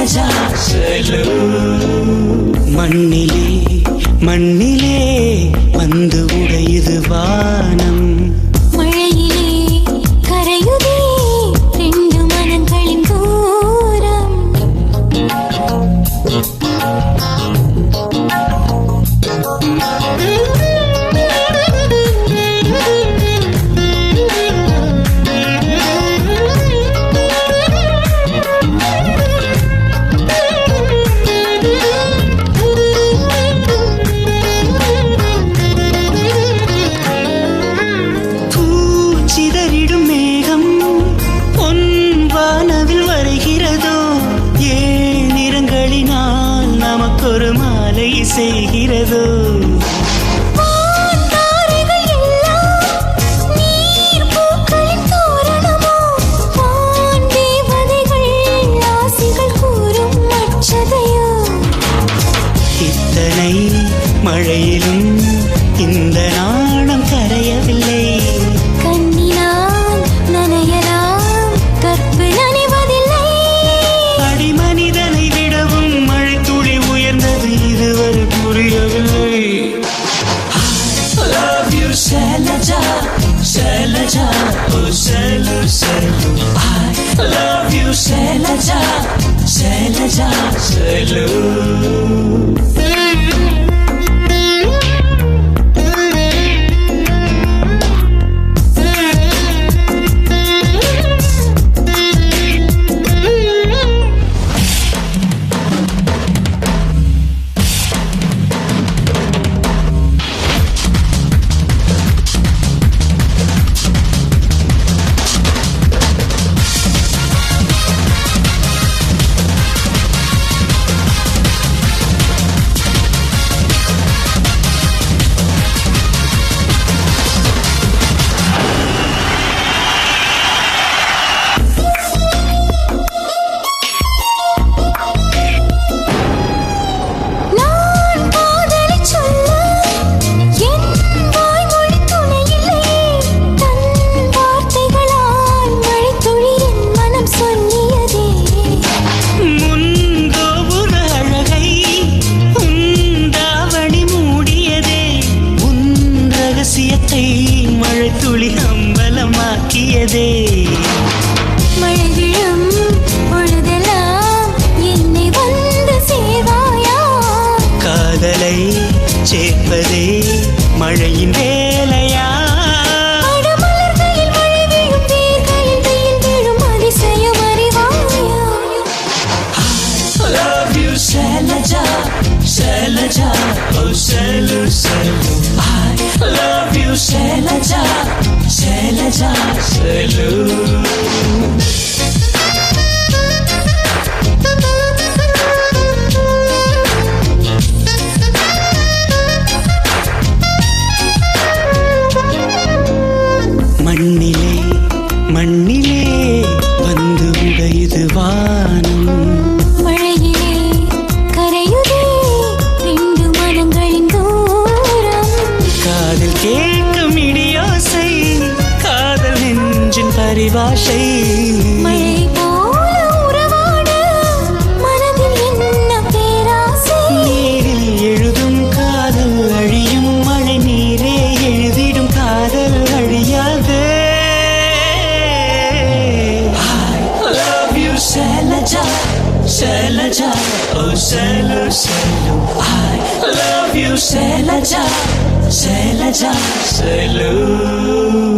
शैलजा शैलू மண்ணிலே மண்ணிலே வந்து உடையுது வானம் மழையிலே கரையுதே ரெண்டு மனங்களின் தூரம் ஒரு மாலை செய்கிறதோ இத்தனை மழையிலும் இந்த நாணம் கரையவில்லை கண்ணினால் நனையலாம் கற்பு நனைவதில்லை அடிமனிதனை விடவும் மழை துளி உயர்ந்தது இதுவரை புரியவில்லை I love you Selja Selja oh Shailu Shailu I love you Selja Selja Shailu மழை துளி அம்பலமாக்கியதே மழை விழும் பொழுதெல்லாம் என்னை வந்து சேவாயா காதலை சேர்ப்பதே மழையின் வேலையா மலர்களில் மழை விழும் வேர்களில் வெயில் விழும் அதிசயம் அறிவாயா I love you Selja Selja oh Shailu Shailu I love you Selja Selja Shailu மண்ணிலே மண்ணிலே வந்து உடையுது வானம் மழையிலே கரையுதே ரெண்டு மனங்களின் தூரம் காதில் கேட்கும் இடியோசை காதல் நெஞ்சின் பரிபாஷை மழை போல உறவாட மனதில் என்ன பேராசை நீரில் எழுதும் காதல் அழியும் மழை நீரே எழுதிடும் காதல் அழியாதே I love you Selja Selja oh Shailu Shailu I love you Selja Selja Shailu